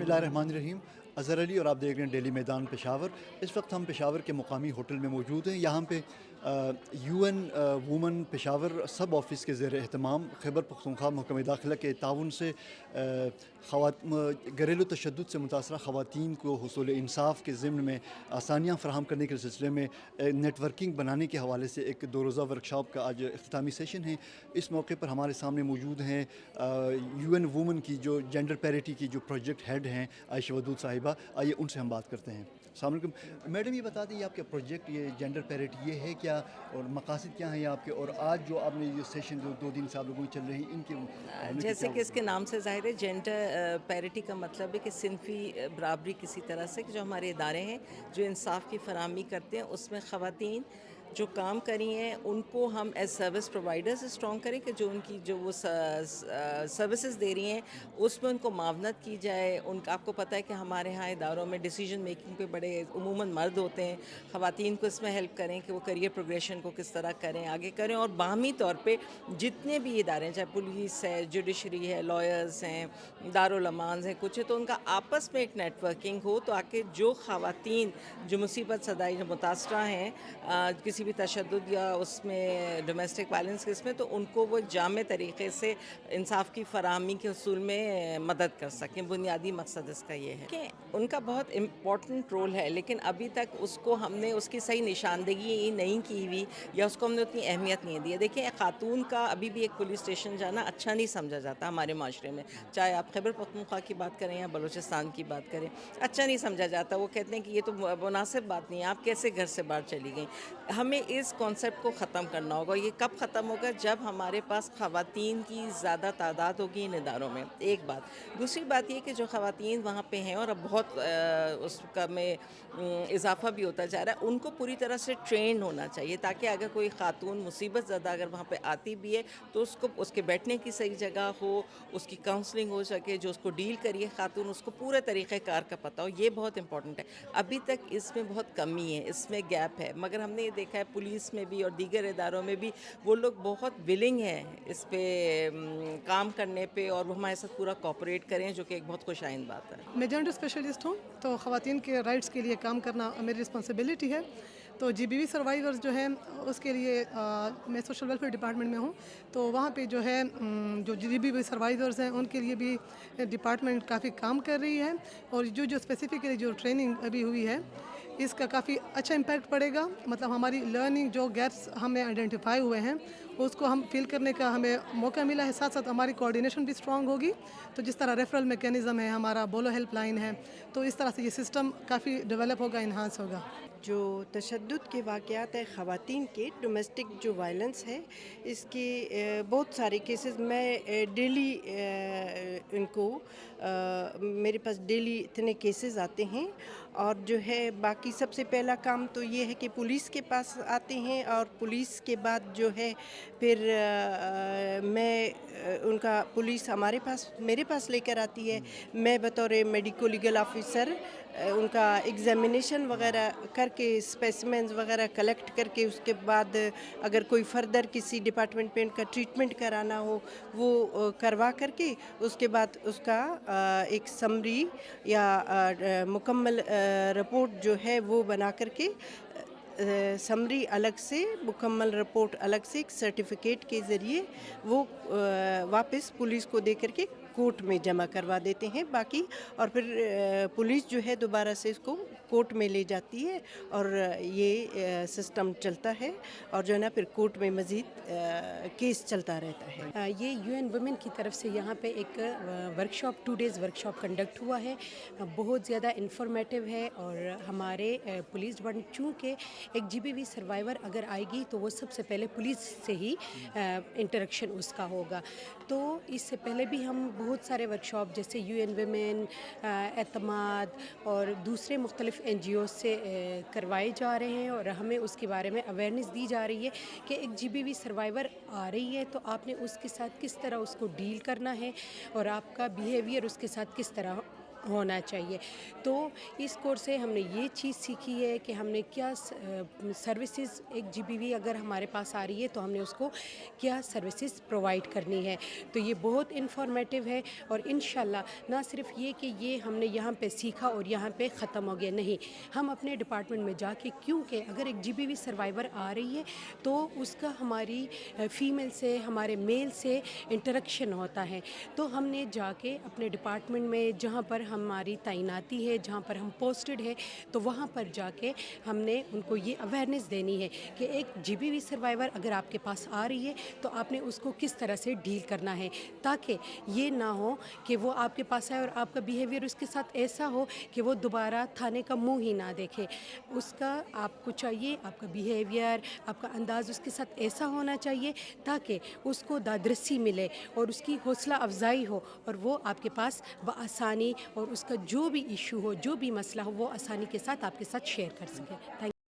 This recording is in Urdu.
بسم اللہ الرحمن الرحیم. اظہر علی اور آپ دیکھ رہے ہیں ڈیلی میدان پشاور. اس وقت ہم پشاور کے مقامی ہوٹل میں موجود ہیں. یہاں پہ U N women Peshawar sub office کے زیر اہتمام خیبر پختونخوا محکمہ داخلہ کے تعاون سے گھریلو تشدد سے متاثرہ خواتین کو حصول انصاف کے ضمن میں آسانیاں فراہم کرنے کے سلسلے میں نیٹ ورکنگ بنانے کے حوالے سے ایک 2 روزہ ورکشاپ کا آج اختتامی سیشن ہے. اس موقع پر ہمارے سامنے موجود ہیں یو این وومن کی جو جینڈر پیرٹی کی جو پروجیکٹ ہیڈ ہیں عائشہ ودود صاحبہ. آئیے ان سے ہم بات کرتے ہیں. السلام علیکم میڈم. یہ بتا دیں یہ آپ کا پروجیکٹ یہ جینڈر پیرٹی یہ ہے کیا اور مقاصد کیا ہیں آپ کے, اور آج جو آپ نے یہ سیشن جو 2 دن سے آپ لوگوں کی چل رہی ہیں ان کے جیسے کہ اس کے نام سے ظاہر ہے جینڈر پیرٹی کا مطلب ہے کہ صنفی برابری کسی طرح سے کہ جو ہمارے ادارے ہیں جو انصاف کی فراہمی کرتے ہیں اس میں خواتین جو کام کری ہیں ان کو ہم ایز سروس پرووائڈرز اسٹرانگ کریں کہ جو ان کی جو وہ سروسز دے رہی ہیں اس میں ان کو معاونت کی جائے. ان کا آپ کو پتہ ہے کہ ہمارے ہاں اداروں میں ڈیسیجن میکنگ پہ بڑے عموماً مرد ہوتے ہیں. خواتین کو اس میں ہیلپ کریں کہ وہ کریئر پروگریشن کو کس طرح کریں, آگے کریں, اور باہمی طور پہ جتنے بھی ادارے ہیں چاہے پولیس ہے, جوڈیشری ہے, لائرز ہیں, دارالامانز ہیں, کچھ ہے, تو ان کا آپس میں ایک نیٹ ورکنگ ہو تو آکے جو خواتین جو مصیبت زدہ جو متاثرہ ہیں کسی بھی تشدد یا اس میں ڈومیسٹک وائلنس کے اس میں, تو ان کو وہ جامع طریقے سے انصاف کی فراہمی کے حصول میں مدد کر سکیں. بنیادی مقصد اس کا یہ ہے کہ ان کا بہت امپورٹنٹ رول ہے, لیکن ابھی تک اس کو ہم نے اس کی صحیح نشاندہی نہیں کی ہوئی یا اس کو ہم نے اتنی اہمیت نہیں دی ہے. دیکھیں خاتون کا ابھی بھی ایک پولیس اسٹیشن جانا اچھا نہیں سمجھا جاتا ہمارے معاشرے میں, چاہے آپ خیبر پختونخوا کی بات کریں یا بلوچستان کی بات کریں, اچھا نہیں سمجھا جاتا. وہ کہتے ہیں کہ یہ تو مناسب بات نہیں ہے, آپ کیسے گھر سے باہر چلی گئیں. ہمیں اس کانسیپٹ کو ختم کرنا ہوگا. یہ کب ختم ہوگا؟ جب ہمارے پاس خواتین کی زیادہ تعداد ہوگی ان اداروں میں, ایک بات. دوسری بات یہ کہ جو خواتین وہاں پہ ہیں اور اب بہت اس کا میں اضافہ بھی ہوتا جا رہا ہے, ان کو پوری طرح سے ٹرینڈ ہونا چاہیے تاکہ اگر کوئی خاتون مصیبت زدہ اگر وہاں پہ آتی بھی ہے تو اس کو اس کے بیٹھنے کی صحیح جگہ ہو, اس کی کاؤنسلنگ ہو سکے, جو اس کو ڈیل کریے خاتون اس کو پورے طریقہ کار کا پتہ ہو. یہ بہت امپورٹنٹ ہے. ابھی تک اس میں بہت کمی ہے, اس میں گیپ ہے, مگر ہم نے یہ دیکھا ہے پولیس میں بھی اور دیگر اداروں میں بھی وہ لوگ بہت ولنگ ہیں اس پہ کام کرنے پہ, اور وہ ہمارے ساتھ پورا کوآپریٹ کریں, جو کہ ایک بہت خوش آئند بات ہے. میں جینڈر اسپیشلسٹ ہوں, تو خواتین کے رائٹس کے لیے کام کرنا میری رسپانسبلٹی ہے. تو جی بی وی سروائیورز جو ہیں اس کے لیے میں سوشل ویلفیئر ڈپارٹمنٹ میں ہوں, تو وہاں پہ جو ہے جو جی بی وی سروائیورز ہیں ان کے لیے بھی ڈپارٹمنٹ کافی کام کر رہی ہے, اور جو اسپیسیفکلی جو ٹریننگ ابھی ہوئی ہے اس کا کافی اچھا امپیکٹ پڑے گا. مطلب ہماری لرننگ جو گیپس ہمیں آئیڈینٹیفائی ہوئے ہیں اس کو ہم فل کرنے کا ہمیں موقع ملا ہے. ساتھ ساتھ ہماری کوآرڈینیشن بھی اسٹرانگ ہوگی. تو جس طرح ریفرل میکینزم ہے, ہمارا بولو ہیلپ لائن ہے, تو اس طرح سے یہ سسٹم کافی ڈیولپ ہوگا, انہانس ہوگا. جو تشدد کے واقعات ہیں خواتین کے, ڈومیسٹک جو وائلنس ہے اس کے بہت سارے کیسز میں ڈیلی ان کو میرے پاس ڈیلی اتنے کیسز آتے ہیں. اور جو ہے باقی سب سے پہلا کام تو یہ ہے کہ پولیس کے پاس آتے ہیں, اور پولیس کے بعد جو ہے پھر میں ان کا پولیس ہمارے پاس میرے پاس لے کر آتی ہے. میں بطور میڈیکو لیگل آفیسر ان کا ایگزامینیشن وغیرہ کر کے اسپیسیمنز وغیرہ کلیکٹ کر کے اس کے بعد اگر کوئی فردر کسی ڈپارٹمنٹ پہ ان کا ٹریٹمنٹ کرانا ہو وہ کروا کر کے اس کے بعد اس کا ایک سمری یا مکمل رپورٹ جو ہے وہ بنا کر کے سمری الگ سے, مکمل رپورٹ الگ سے, ایک سرٹیفکیٹ کے ذریعے وہ واپس پولیس کو دے کر کے کورٹ میں جمع کروا دیتے ہیں. باقی اور پھر پولیس جو ہے دوبارہ سے اس کو کورٹ میں لے جاتی ہے, اور یہ سسٹم چلتا ہے, اور جو ہے نا پھر کورٹ میں مزید کیس چلتا رہتا ہے. یہ یو این وومن کی طرف سے یہاں پہ ایک ورکشاپ 2 days ورکشاپ کنڈکٹ ہوا ہے. بہت زیادہ انفارمیٹیو ہے, اور ہمارے پولیس ڈپارٹمنٹ چونکہ ایک جی بی وی سروائیور اگر آئے گی تو وہ سب سے پہلے پولیس سے ہی انٹریکشن اس کا ہوگا. تو اس سے پہلے بھی ہم بہت سارے ورکشاپ جیسے یو این ویمن, اعتماد اور دوسرے مختلف این جی اوز سے کروائے جا رہے ہیں, اور ہمیں اس کے بارے میں اویئرنیس دی جا رہی ہے کہ ایک جی بی وی سروائیور آ رہی ہے تو آپ نے اس کے ساتھ کس طرح اس کو ڈیل کرنا ہے, اور آپ کا بیہیویئر اس کے ساتھ کس طرح ہونا چاہیے. تو اس کورس سے ہم نے یہ چیز سیکھی ہے کہ ہم نے کیا سروسز ایک GBV اگر ہمارے پاس آ رہی ہے تو ہم نے اس کو کیا سروسز پرووائڈ کرنی ہے. تو یہ بہت انفارمیٹیو ہے اور انشاءاللہ نہ صرف یہ کہ یہ ہم نے یہاں پہ سیکھا اور یہاں پہ ختم ہو گیا, نہیں, ہم اپنے ڈپارٹمنٹ میں جا کے, کیونکہ اگر ایک GBV سروائیور آ رہی ہے تو اس کا ہماری فیمیل سے, ہمارے میل سے انٹریکشن ہوتا ہے. تو ہم نے جا کے اپنے ڈپارٹمنٹ میں جہاں پر ہماری تعیناتی ہے, جہاں پر ہم پوسٹڈ ہے, تو وہاں پر جا کے ہم نے ان کو یہ اویئرنیس دینی ہے کہ ایک GBV سروائیور اگر آپ کے پاس آ رہی ہے تو آپ نے اس کو کس طرح سے ڈیل کرنا ہے, تاکہ یہ نہ ہو کہ وہ آپ کے پاس آئے اور آپ کا بیہیویئر اس کے ساتھ ایسا ہو کہ وہ دوبارہ تھانے کا منہ ہی نہ دیکھے. اس کا آپ کو چاہیے, آپ کا بیہیویئر, آپ کا انداز اس کے ساتھ ایسا ہونا چاہیے تاکہ اس کو دادرسی ملے اور اس کی حوصلہ افزائی ہو اور وہ آپ کے پاس بآسانی اور اس کا جو بھی ایشو ہو, جو بھی مسئلہ ہو, وہ آسانی کے ساتھ آپ کے ساتھ شیئر کر سکے. تھینک